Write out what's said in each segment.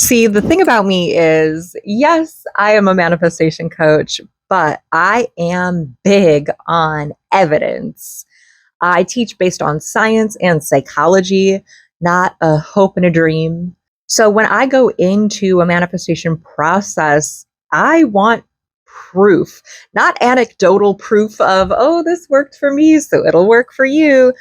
See, the thing about me is, yes, I am a manifestation coach, but I am big on evidence. I teach based on science and psychology, not a hope and a dream. So when I go into a manifestation process, I want proof, not anecdotal proof of, oh, this worked for me, so it'll work for you.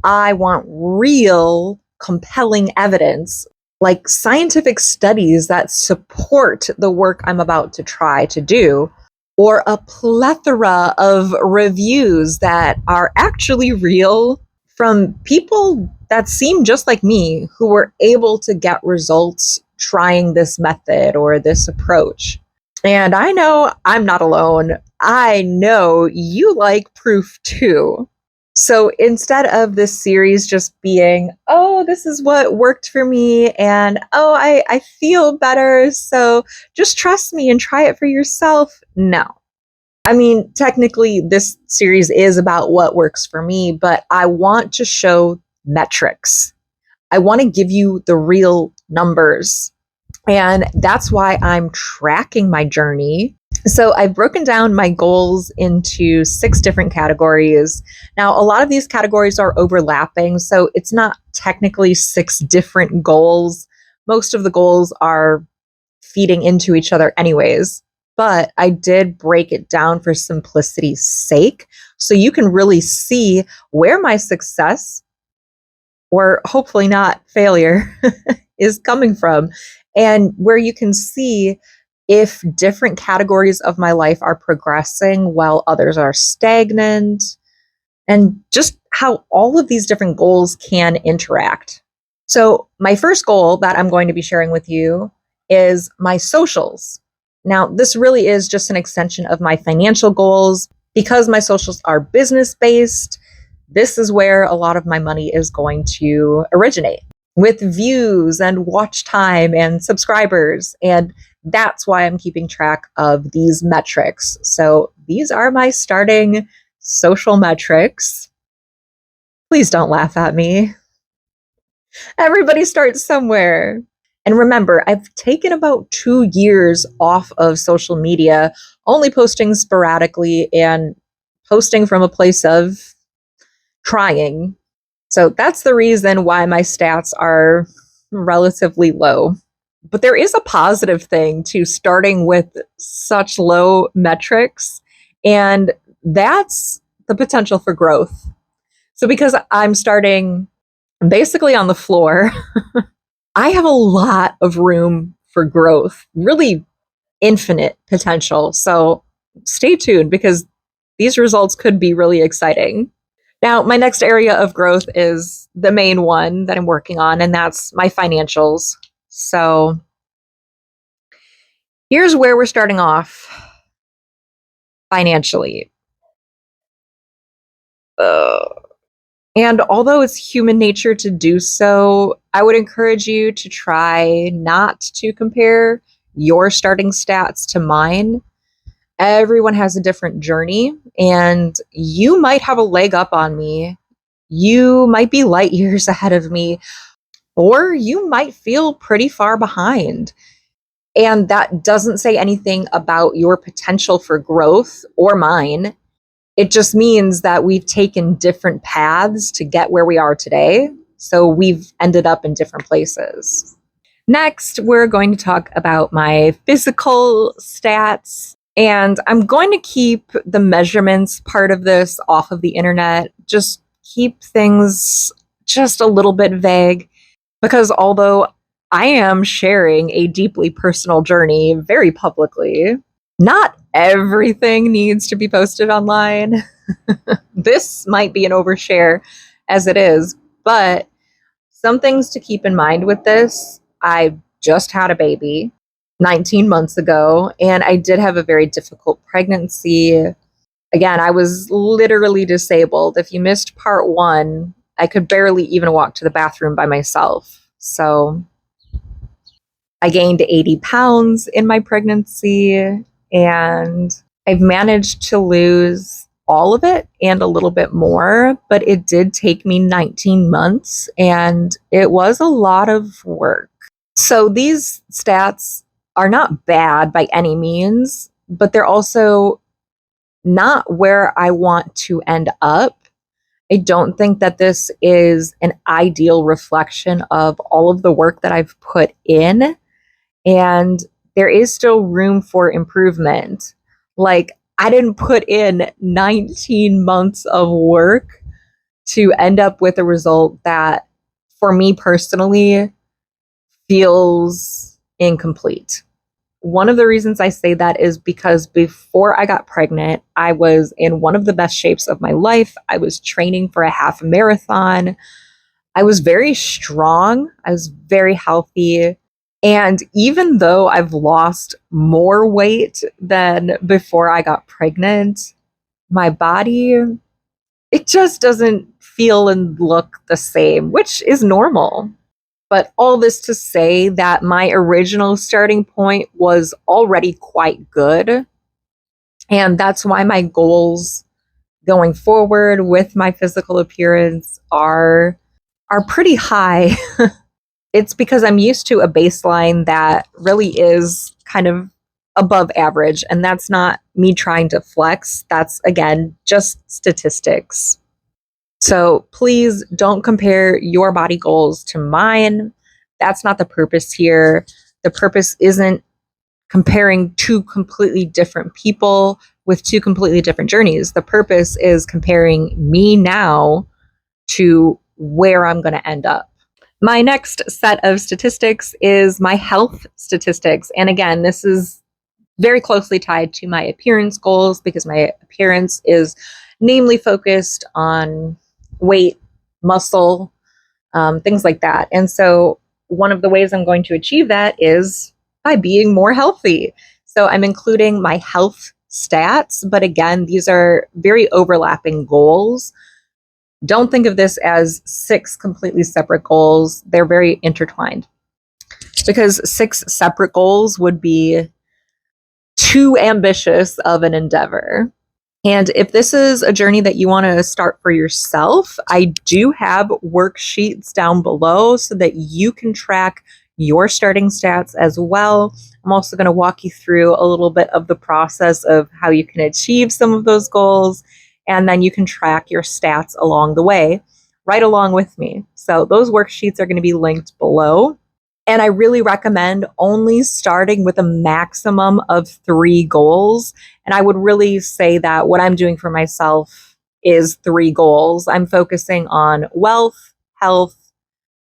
I want real, compelling evidence, like scientific studies that support the work I'm about to try to do, or a plethora of reviews that are actually real from people that seem just like me who were able to get results trying this method or this approach. And I know I'm not alone. I know you like proof too. So instead of this series just being, oh, this is what worked for me, and oh, I feel better, so just trust me and try it for yourself. No. I mean, technically, this series is about what works for me, but I want to show metrics. I want to give you the real numbers. And that's why I'm tracking my journey. So I've broken down my goals into 6 different categories. Now, a lot of these categories are overlapping, so it's not technically 6 different goals. Most of the goals are feeding into each other anyways. But I did break it down for simplicity's sake, so you can really see where my success, or hopefully not failure, is coming from, and where you can see if different categories of my life are progressing while others are stagnant, and just how all of these different goals can interact. So my first goal that I'm going to be sharing with you is my socials. Now, this really is just an extension of my financial goals. Because my socials are business-based, this is where a lot of my money is going to originate, with views and watch time and subscribers. And that's why I'm keeping track of these metrics. So these are my starting social metrics. Please don't laugh at me. Everybody starts somewhere. And remember, I've taken about 2 years off of social media, only posting sporadically and posting from a place of trying. So that's the reason why my stats are relatively low. But there is a positive thing to starting with such low metrics, and that's the potential for growth. So because I'm starting basically on the floor, I have a lot of room for growth, really infinite potential. So stay tuned because these results could be really exciting. Now, my next area of growth is the main one that I'm working on, and that's my financials. So here's where we're starting off financially. And although it's human nature to do so, I would encourage you to try not to compare your starting stats to mine. Everyone has a different journey, and you might have a leg up on me. You might be light years ahead of me, or you might feel pretty far behind. And that doesn't say anything about your potential for growth or mine. It just means that we've taken different paths to get where we are today. So we've ended up in different places. Next, we're going to talk about my physical stats. And I'm going to keep the measurements part of this off of the internet. Just keep things just a little bit vague. Because although I am sharing a deeply personal journey very publicly, not everything needs to be posted online. This might be an overshare as it is, but some things to keep in mind with this. I just had a baby 19 months ago, and I did have a very difficult pregnancy. Again, I was literally disabled. If you missed part 1, I could barely even walk to the bathroom by myself. So I gained 80 pounds in my pregnancy, and I've managed to lose all of it and a little bit more, but it did take me 19 months, and it was a lot of work. So these stats are not bad by any means, but they're also not where I want to end up. I don't think that this is an ideal reflection of all of the work that I've put in. And there is still room for improvement. Like, I didn't put in 19 months of work to end up with a result that, for me personally, feels incomplete. One of the reasons I say that is because before I got pregnant, I was in one of the best shapes of my life. I was training for a half marathon. I was very strong. I was very healthy. And even though I've lost more weight than before I got pregnant, my body, it just doesn't feel and look the same, which is normal. But all this to say that my original starting point was already quite good. And that's why my goals going forward with my physical appearance are pretty high. It's because I'm used to a baseline that really is kind of above average. And that's not me trying to flex. That's, again, just statistics. So please don't compare your body goals to mine. That's not the purpose here. The purpose isn't comparing two completely different people with two completely different journeys. The purpose is comparing me now to where I'm going to end up. My next set of statistics is my health statistics. And again, this is very closely tied to my appearance goals because my appearance is namely focused on weight, muscle, things like that. And so one of the ways I'm going to achieve that is by being more healthy. So I'm including my health stats, but again, these are very overlapping goals. Don't think of this as 6 completely separate goals. They're very intertwined because 6 separate goals would be too ambitious of an endeavor. And if this is a journey that you want to start for yourself, I do have worksheets down below so that you can track your starting stats as well. I'm also going to walk you through a little bit of the process of how you can achieve some of those goals, and then you can track your stats along the way, right along with me. So those worksheets are going to be linked below. And I really recommend only starting with a maximum of 3 goals. And I would really say that what I'm doing for myself is 3 goals. I'm focusing on wealth, health,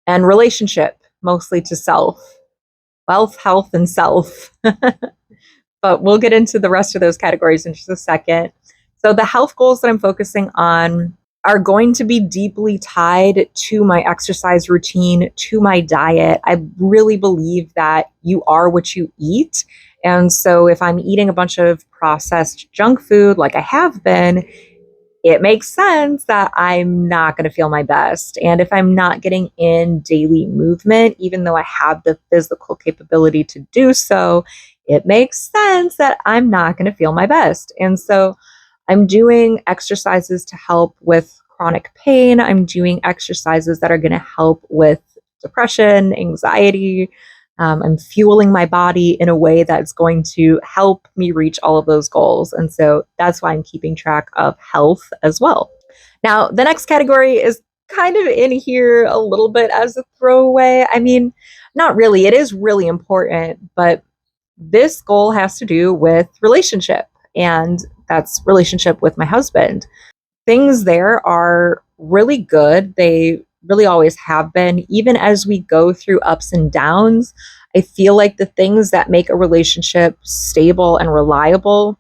and relationship, mostly to self. Wealth, health, and self. But we'll get into the rest of those categories in just a second. So the health goals that I'm focusing on are going to be deeply tied to my exercise routine, to my diet. I really believe that you are what you eat. And so if I'm eating a bunch of processed junk food like I have been, it makes sense that I'm not going to feel my best. And if I'm not getting in daily movement, even though I have the physical capability to do so, it makes sense that I'm not going to feel my best. And so I'm doing exercises to help with chronic pain. I'm doing exercises that are going to help with depression, anxiety. I'm fueling my body in a way that's going to help me reach all of those goals. And so that's why I'm keeping track of health as well. Now, the next category is kind of in here a little bit as a throwaway. I mean, not really. It is really important, but this goal has to do with relationship, and that's relationship with my husband. Things there are really good. They really always have been. Even as we go through ups and downs, I feel like the things that make a relationship stable and reliable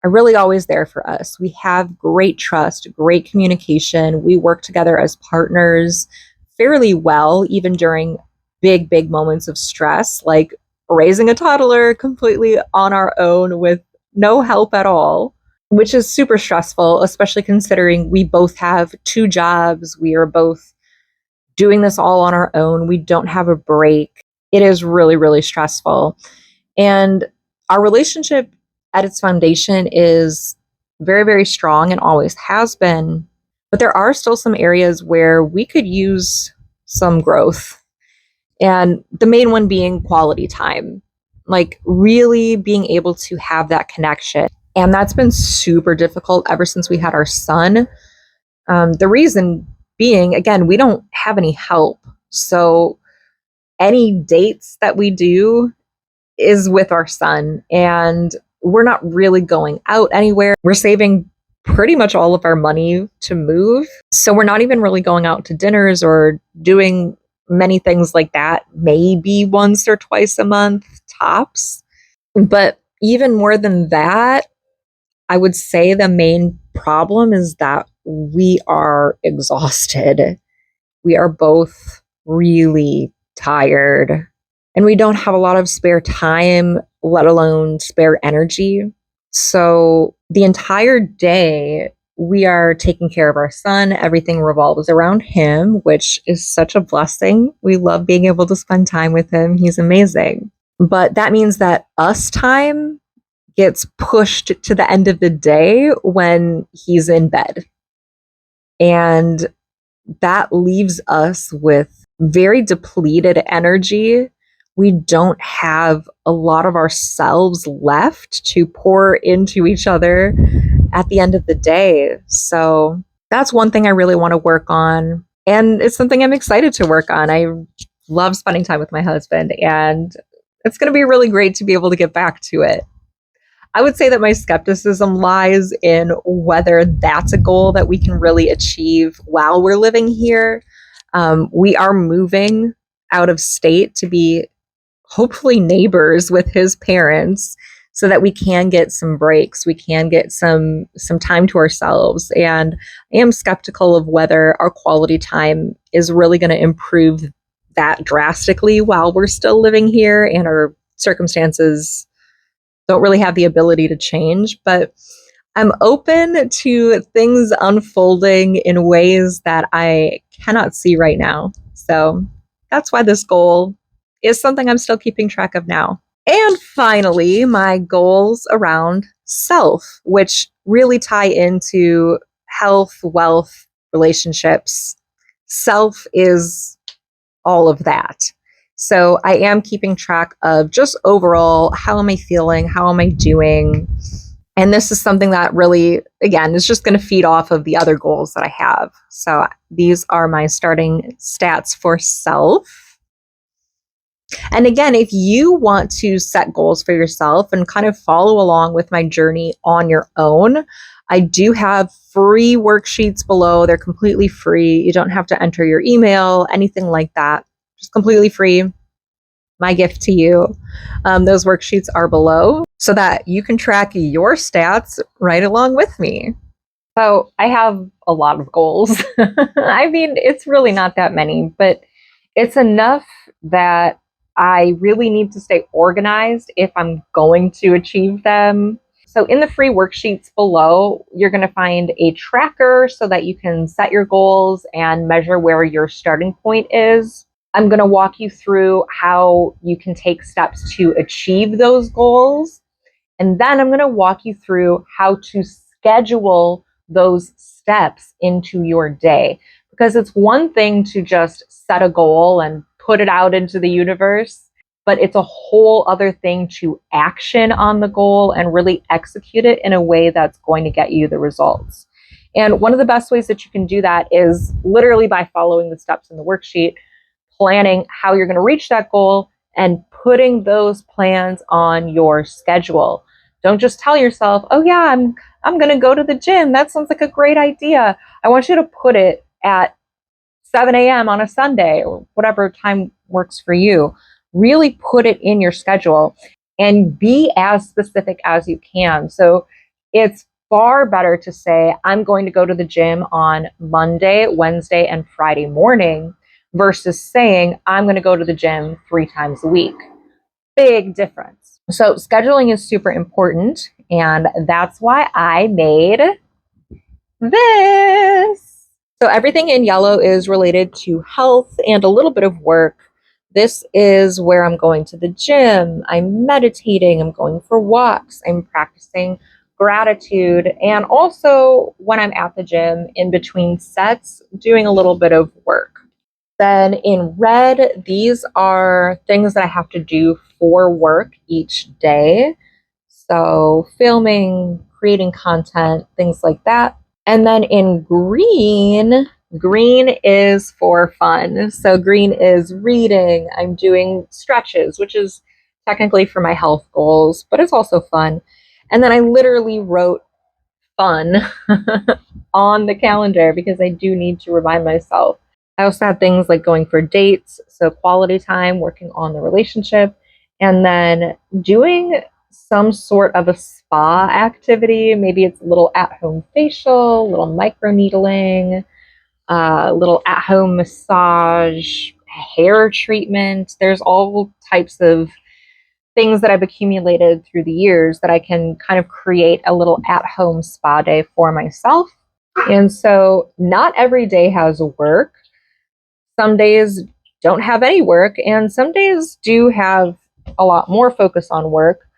are really always there for us. We have great trust, great communication. We work together as partners fairly well, even during big, big moments of stress, like raising a toddler completely on our own with no help at all, which is super stressful, especially considering we both have 2 jobs. We are both doing this all on our own. We don't have a break. It is really, really stressful. And our relationship at its foundation is very, very strong and always has been. But there are still some areas where we could use some growth. And the main one being quality time, like really being able to have that connection. And that's been super difficult ever since we had our son. The reason being, again, we don't have any help. So any dates that we do is with our son, and we're not really going out anywhere. We're saving pretty much all of our money to move. So we're not even really going out to dinners or doing many things like that, maybe once or twice a month tops. But even more than that, I would say the main problem is that we are exhausted. We are both really tired, and we don't have a lot of spare time, let alone spare energy. So the entire day, we are taking care of our son. Everything revolves around him, which is such a blessing. We love being able to spend time with him. He's amazing. But that means that us time gets pushed to the end of the day when he's in bed. And that leaves us with very depleted energy. We don't have a lot of ourselves left to pour into each other at the end of the day. So that's one thing I really want to work on. And it's something I'm excited to work on. I love spending time with my husband, and it's going to be really great to be able to get back to it. I would say that my skepticism lies in whether that's a goal that we can really achieve while we're living here. We are moving out of state to be hopefully neighbors with his parents so that we can get some breaks, we can get some time to ourselves. And I am skeptical of whether our quality time is really going to improve that drastically while we're still living here and our circumstances don't really have the ability to change. But I'm open to things unfolding in ways that I cannot see right now. So that's why this goal is something I'm still keeping track of now. And finally, my goals around self, which really tie into health, wealth, relationships. Self is all of that. So I am keeping track of just overall, how am I feeling? How am I doing? And this is something that really, again, is just going to feed off of the other goals that I have. So these are my starting stats for self. And again, if you want to set goals for yourself and kind of follow along with my journey on your own, I do have free worksheets below. They're completely free. You don't have to enter your email, anything like that. Just completely free. My gift to you. Those worksheets are below so that you can track your stats right along with me. So I have a lot of goals. I mean, it's really not that many, but it's enough that I really need to stay organized if I'm going to achieve them. So in the free worksheets below, you're going to find a tracker so that you can set your goals and measure where your starting point is. I'm going to walk you through how you can take steps to achieve those goals. And then I'm going to walk you through how to schedule those steps into your day. Because it's one thing to just set a goal and put it out into the universe, but it's a whole other thing to action on the goal and really execute it in a way that's going to get you the results. And one of the best ways that you can do that is literally by following the steps in the worksheet, planning how you're going to reach that goal, and putting those plans on your schedule. Don't just tell yourself, oh yeah, I'm going to go to the gym. That sounds like a great idea. I want you to put it at 7 a.m. on a Sunday or whatever time works for you. Really put it in your schedule and be as specific as you can. So it's far better to say, I'm going to go to the gym on Monday, Wednesday, and Friday morning versus saying, I'm going to go to the gym 3 times a week. Big difference. So scheduling is super important. And that's why I made this. So everything in yellow is related to health and a little bit of work. This is where I'm going to the gym, I'm meditating, I'm going for walks, I'm practicing gratitude, and also when I'm at the gym in between sets, doing a little bit of work. Then in red, these are things that I have to do for work each day. So filming, creating content, things like that. And then in green, green is for fun. So green is reading. I'm doing stretches, which is technically for my health goals, but it's also fun. And then I literally wrote fun on the calendar because I do need to remind myself. I also have things like going for dates, so quality time, working on the relationship, and then doing some sort of a spa activity. Maybe it's a little at home facial, little micro needling, little at home massage, hair treatment. There's all types of things that I've accumulated through the years that I can kind of create a little at home spa day for myself. And so not every day has work. Some days don't have any work, and some days do have a lot more focus on work.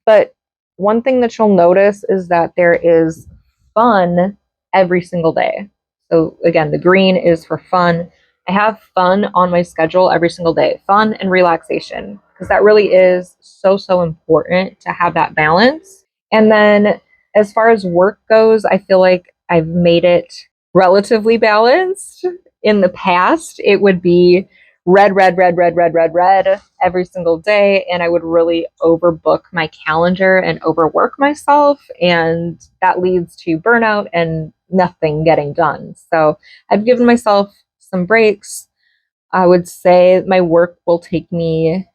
But one thing that you'll notice is that there is fun every single day. So again, the green is for fun. I have fun on my schedule every single day, fun and relaxation, because that really is so, so important to have that balance. And then as far as work goes, I feel like I've made it relatively balanced. In the past, it would be red, red, red, red, red, red, red every single day. And I would really overbook my calendar and overwork myself. And that leads to burnout and nothing getting done. So I've given myself some breaks. I would say my work will take me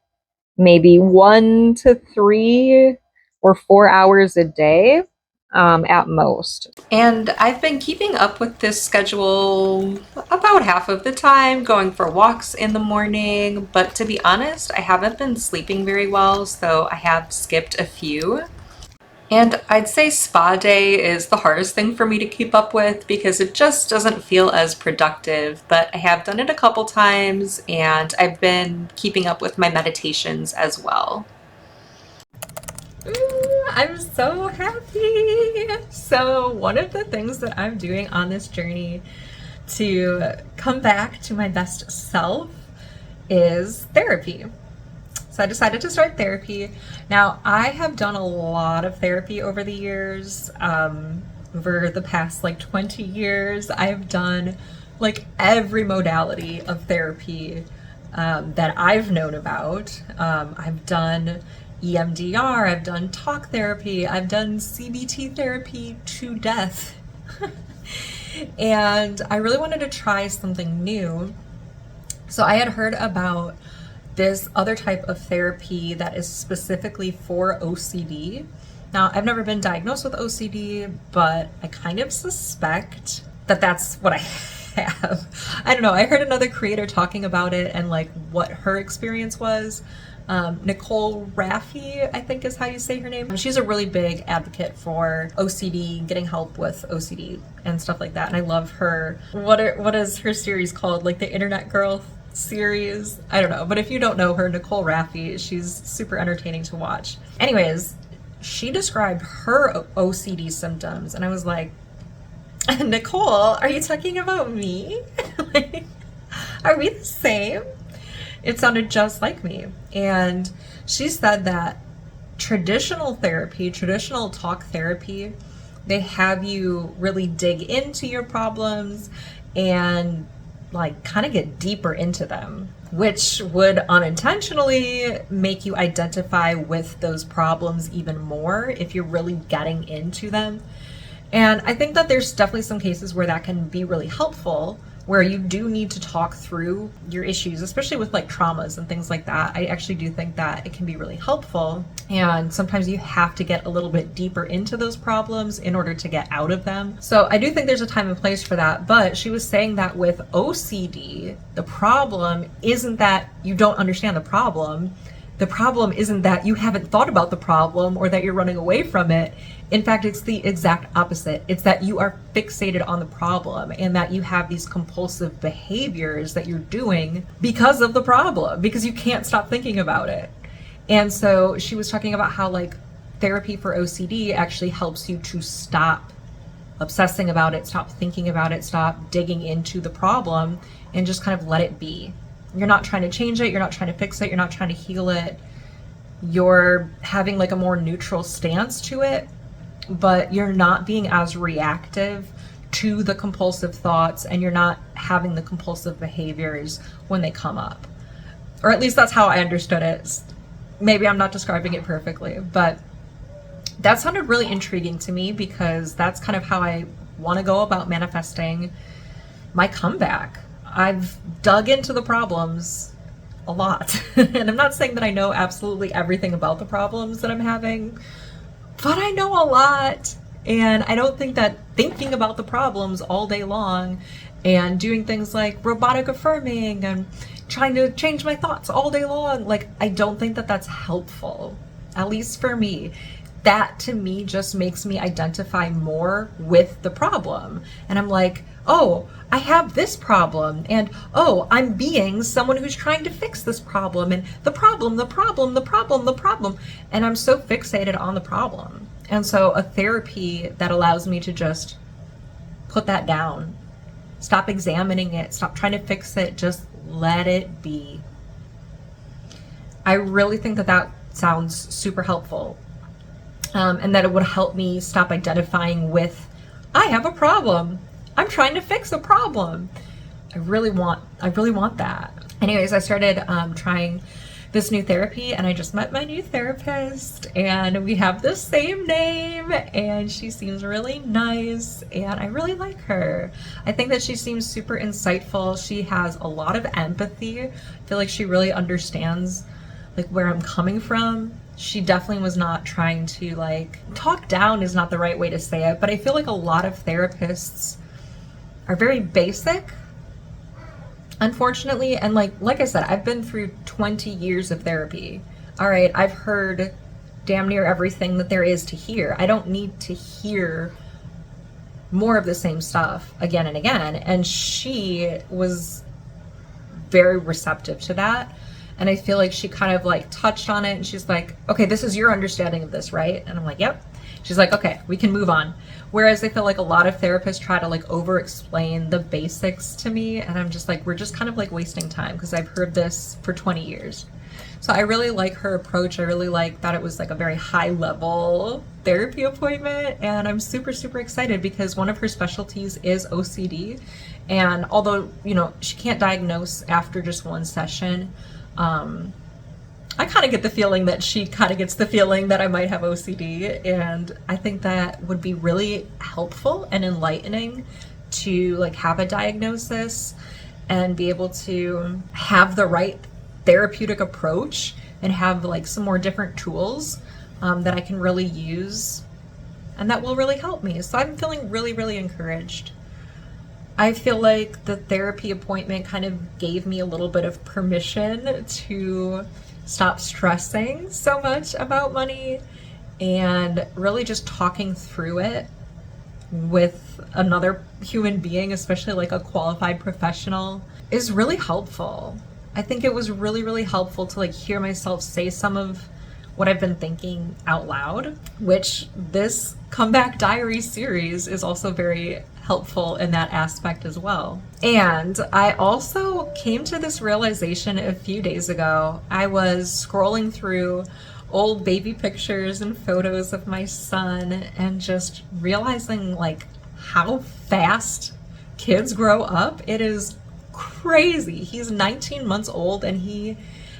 maybe 1 to 3 or 4 hours a day at most. And I've been keeping up with this schedule about half of the time, going for walks in the morning. But to be honest, I haven't been sleeping very well, so I have skipped a few. And I'd say spa day is the hardest thing for me to keep up with because it just doesn't feel as productive. But I have done it a couple times, and I've been keeping up with my meditations as well. I'm so happy. So, one of the things that I'm doing on this journey to come back to my best self is therapy. So, I decided to start therapy. Now, I have done a lot of therapy over the years. Over the past like 20 years, I've done like every modality of therapy that I've known about. I've done EMDR, I've done talk therapy, I've done CBT therapy to death. And I really wanted to try something new. So I had heard about this other type of therapy that is specifically for OCD. Now, I've never been diagnosed with OCD, but I kind of suspect that that's what I have. I don't know. I heard another creator talking about it and like what her experience was. Nicole Raffi, I think is how you say her name. She's a really big advocate for OCD, getting help with OCD and stuff like that. And I love her. What is her series called? Like the Internet Girl series? I don't know. But if you don't know her, Nicole Raffi, she's super entertaining to watch. Anyways, she described her OCD symptoms, and I was like, Nicole, are you talking about me? Like, are we the same? It sounded just like me. And she said that traditional therapy, traditional talk therapy, they have you really dig into your problems and like kind of get deeper into them, which would unintentionally make you identify with those problems even more if you're really getting into them. And I think that there's definitely some cases where that can be really helpful, where you do need to talk through your issues, especially with like traumas and things like that. I actually do think that it can be really helpful. And sometimes you have to get a little bit deeper into those problems in order to get out of them. So I do think there's a time and place for that. But she was saying that with OCD, the problem isn't that you don't understand the problem. The problem isn't that you haven't thought about the problem or that you're running away from it. In fact, it's the exact opposite. It's that you are fixated on the problem and that you have these compulsive behaviors that you're doing because of the problem, because you can't stop thinking about it. And so she was talking about how like therapy for OCD actually helps you to stop obsessing about it, stop thinking about it, stop digging into the problem, and just kind of let it be. You're not trying to change it, you're not trying to fix it, you're not trying to heal it. You're having like a more neutral stance to it, but you're not being as reactive to the compulsive thoughts, and you're not having the compulsive behaviors when they come up. Or at least that's how I understood it. Maybe I'm not describing it perfectly, but that sounded really intriguing to me, because that's kind of how I want to go about manifesting my comeback. I've dug into the problems a lot. And I'm not saying that I know absolutely everything about the problems that I'm having, but I know a lot. And I don't think that thinking about the problems all day long and doing things like robotic affirming and trying to change my thoughts all day long, like, I don't think that that's helpful, at least for me. That to me just makes me identify more with the problem. And I'm like, oh, I have this problem, and oh, I'm being someone who's trying to fix this problem, and the problem, and I'm so fixated on the problem. And so a therapy that allows me to just put that down, stop examining it, stop trying to fix it, just let it be. I really think that that sounds super helpful. And that it would help me stop identifying with, I have a problem, I'm trying to fix a problem. I really want that. Anyways, I started trying this new therapy, and I just met my new therapist, and we have the same name, and she seems really nice, and I really like her. I think that she seems super insightful. She has a lot of empathy. I feel like she really understands like where I'm coming from. She definitely was not trying to, like, talk down is not the right way to say it, but I feel like a lot of therapists are very basic, unfortunately. And like I said, I've been through 20 years of therapy. All right, I've heard damn near everything that there is to hear. I don't need to hear more of the same stuff again and again. And she was very receptive to that. And I feel like she kind of like touched on it, and she's like, okay, this is your understanding of this, right? And I'm like, yep. She's like, okay, we can move on. Whereas I feel like a lot of therapists try to like over explain the basics to me, and I'm just like, we're just kind of like wasting time, because I've heard this for 20 years. So I really like her approach. I really like that it was like a very high level therapy appointment, and I'm super, super excited because one of her specialties is OCD. And although, you know, she can't diagnose after just one session, I kind of get the feeling that she kind of gets the feeling that I might have OCD, and I think that would be really helpful and enlightening to like have a diagnosis and be able to have the right therapeutic approach and have like some more different tools that I can really use and that will really help me. So I'm feeling really, really encouraged. I feel like the therapy appointment kind of gave me a little bit of permission to stop stressing so much about money and really just talking through it with another human being, especially like a qualified professional, is really helpful. I think it was really, really helpful to like hear myself say some of what I've been thinking out loud, which this Comeback Diaries series is also very helpful in that aspect as well. And I also came to this realization a few days ago. I was scrolling through old baby pictures and photos of my son and just realizing like how fast kids grow up. It is crazy. He's 19 months old and he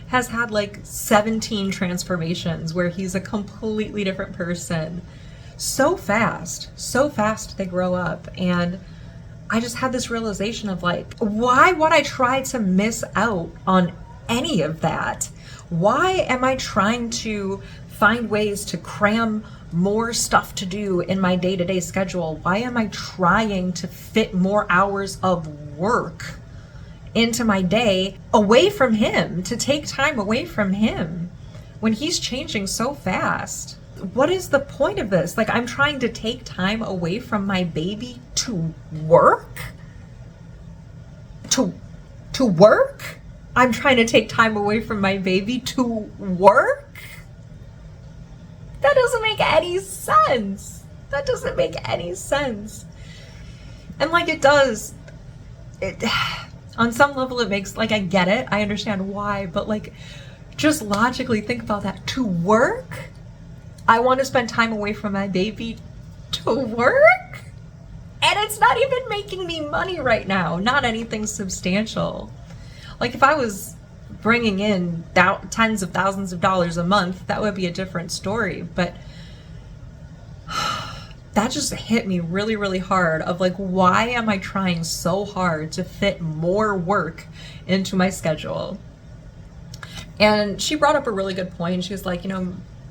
has had like 17 transformations where he's a completely different person. So fast they grow up. And I just had this realization of like, why would I try to miss out on any of that? Why am I trying to find ways to cram more stuff to do in my day-to-day schedule? Why am I trying to fit more hours of work into my day away from him, to take time away from him when he's changing so fast? What is the point of this? Like, I'm trying to take time away from my baby to work? To work? I'm trying to take time away from my baby to work? That doesn't make any sense. That doesn't make any sense. And like it does, it on some level it makes, like, I get it, I understand why, but like just logically think about that. To work, I want to spend time away from my baby to work, and it's not even making me money right now, not anything substantial. Like if I was bringing in tens of thousands of dollars a month, that would be a different story. But that just hit me really, really hard of like, why am I trying so hard to fit more work into my schedule? And she brought up a really good point. She was like,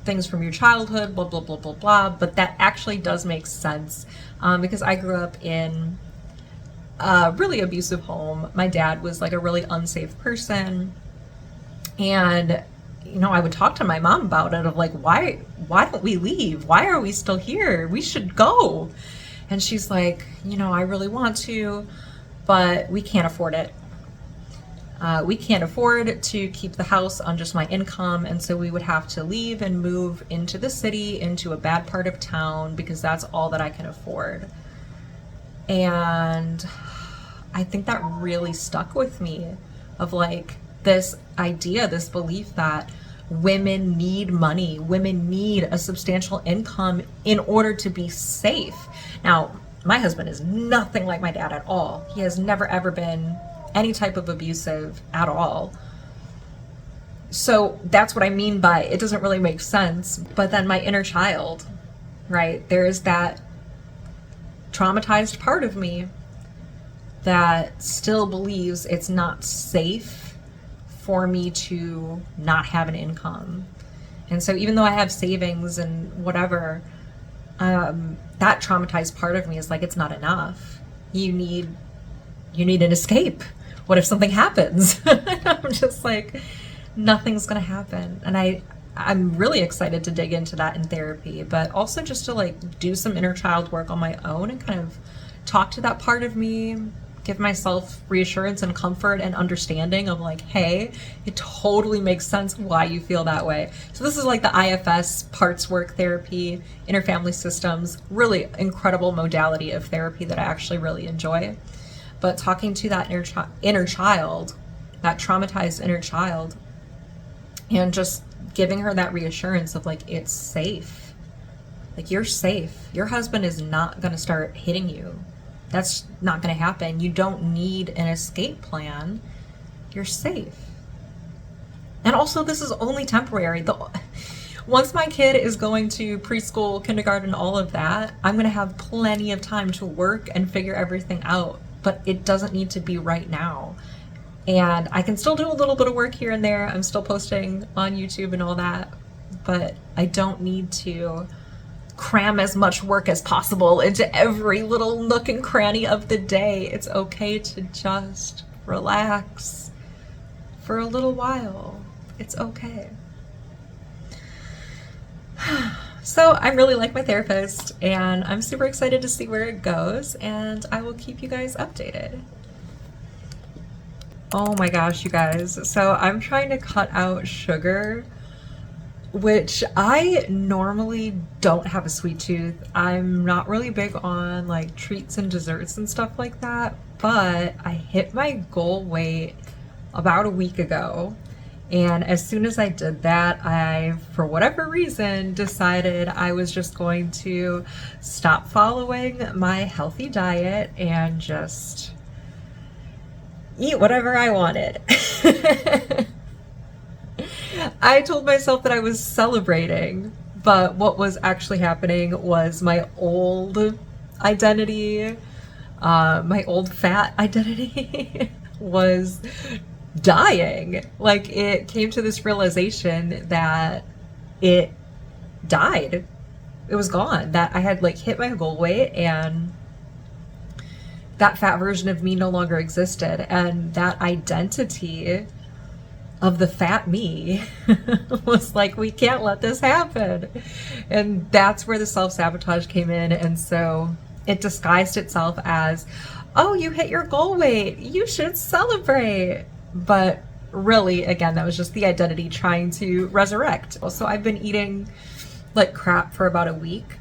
things from your childhood, blah, blah, blah, blah, blah. But that actually does make sense, because I grew up in a really abusive home. My dad was like a really unsafe person. And I would talk to my mom about it of like, why don't we leave? Why are we still here? We should go. And she's like, I really want to, but we can't afford it. We can't afford to keep the house on just my income. And so we would have to leave and move into the city, into a bad part of town, because that's all that I can afford. And I think that really stuck with me of like this idea, this belief that women need money, women need a substantial income in order to be safe. Now, my husband is nothing like my dad at all. He has never ever been any type of abusive at all. So that's what I mean by it doesn't really make sense. But then my inner child, right? There is that traumatized part of me that still believes it's not safe for me to not have an income. And so even though I have savings and whatever, that traumatized part of me is like, it's not enough. You need an escape. What if something happens? I'm just like, nothing's gonna happen. And I'm really excited to dig into that in therapy, but also just to like do some inner child work on my own and kind of talk to that part of me, give myself reassurance and comfort and understanding of like, hey, it totally makes sense why you feel that way. So this is like the IFS parts work therapy, inner family systems, really incredible modality of therapy that I actually really enjoy. But talking to that inner child, that traumatized inner child, and just giving her that reassurance of like, it's safe. Like, you're safe. Your husband is not going to start hitting you. That's not going to happen. You don't need an escape plan. You're safe. And also, this is only temporary. Once my kid is going to preschool, kindergarten, all of that, I'm going to have plenty of time to work and figure everything out. But it doesn't need to be right now. And I can still do a little bit of work here and there. I'm still posting on YouTube and all that. But I don't need to cram as much work as possible into every little nook and cranny of the day. It's okay to just relax for a little while. It's okay. So I really like my therapist, and I'm super excited to see where it goes, and I will keep you guys updated. Oh my gosh, you guys. So I'm trying to cut out sugar, which I normally don't have a sweet tooth. I'm not really big on like treats and desserts and stuff like that, but I hit my goal weight about a week ago. And as soon as I did that, I, for whatever reason, decided I was just going to stop following my healthy diet and just eat whatever I wanted. I told myself that I was celebrating, but what was actually happening was my old identity, my old fat identity was dying. Like, it came to this realization that it died. It was gone. That I had like hit my goal weight, and that fat version of me no longer existed. And that identity of the fat me was like, we can't let this happen. And that's where the self-sabotage came in. And so it disguised itself as, oh, you hit your goal weight, you should celebrate. But really, again, that was just the identity trying to resurrect. So I've been eating like crap for about a week.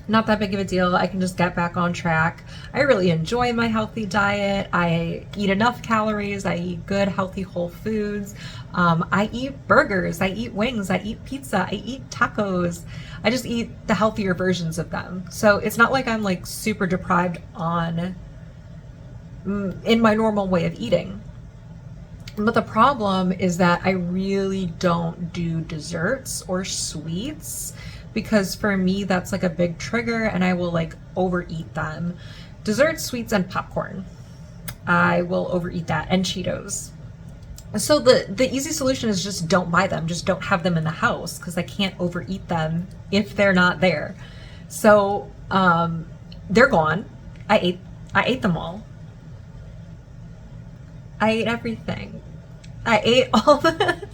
not that big of a deal. I can just get back on track. I really enjoy my healthy diet. I eat enough calories. I eat good, healthy, whole foods. I eat burgers. I eat wings. I eat pizza. I eat tacos. I just eat the healthier versions of them. So it's not like I'm like super deprived on in my normal way of eating. But the problem is that I really don't do desserts or sweets because for me that's like a big trigger and I will like overeat them. Desserts, sweets, and popcorn. I will overeat that, and Cheetos. So the easy solution is just don't buy them. Just don't have them in the house because I can't overeat them if they're not there. So they're gone. I ate them all. I ate everything. I ate all the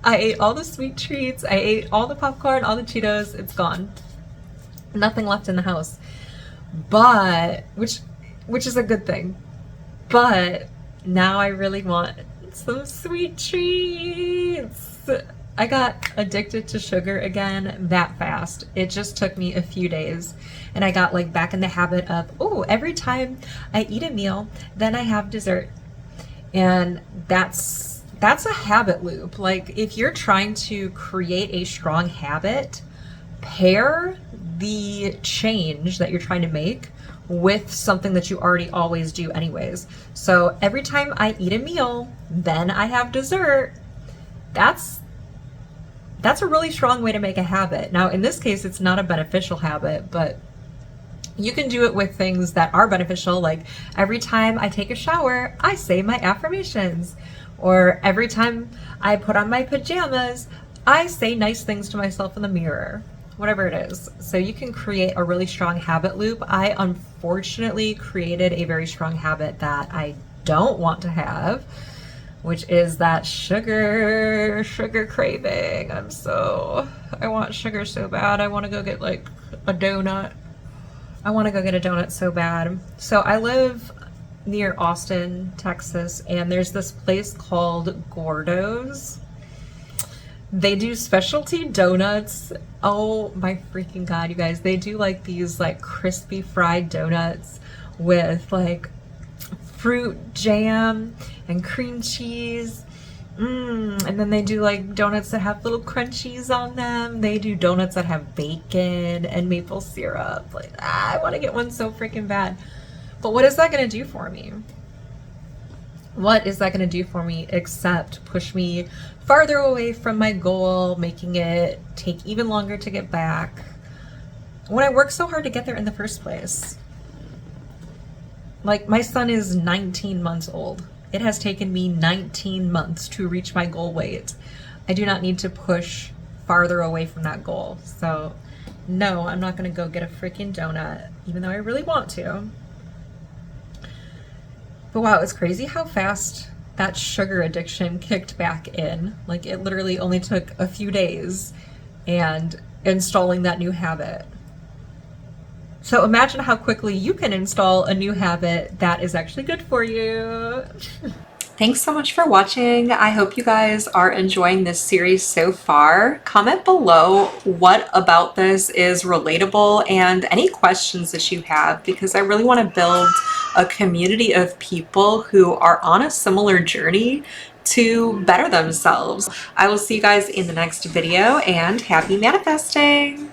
I ate all the sweet treats. I ate all the popcorn, all the Cheetos. It's gone. Nothing left in the house. But which is a good thing. But now I really want some sweet treats. I got addicted to sugar again that fast. It just took me a few days. And I got like back in the habit of, oh, every time I eat a meal, then I have dessert. And that's a habit loop. Like if you're trying to create a strong habit, pair the change that you're trying to make with something that you already always do anyways. So every time I eat a meal, then I have dessert. That's a really strong way to make a habit. Now, in this case, it's not a beneficial habit, but you can do it with things that are beneficial, like every time I take a shower, I say my affirmations. Or every time I put on my pajamas, I say nice things to myself in the mirror. Whatever it is. So you can create a really strong habit loop. I unfortunately created a very strong habit that I don't want to have, which is that sugar craving. I want sugar so bad. I want to go get like a donut. I want to go get a donut so bad. So I live near Austin, Texas, and there's this place called Gordo's. They do specialty donuts. Oh my freaking God, you guys. They do like these like crispy fried donuts with like fruit jam and cream cheese. And then they do like donuts that have little crunchies on them. They do donuts that have bacon and maple syrup. Like, I want to get one so freaking bad. But what is that going to do for me? What is that going to do for me except push me farther away from my goal, making it take even longer to get back when I worked so hard to get there in the first place? Like, my son is 19 months old. It has taken me 19 months to reach my goal weight. I do not need to push farther away from that goal. So no, I'm not going to go get a freaking donut, even though I really want to. But wow, it's crazy how fast that sugar addiction kicked back in. Like, it literally only took a few days and installing that new habit. So imagine how quickly you can install a new habit that is actually good for you. Thanks so much for watching. I hope you guys are enjoying this series so far. Comment below what about this is relatable and any questions that you have, because I really want to build a community of people who are on a similar journey to better themselves. I will see you guys in the next video, and happy manifesting!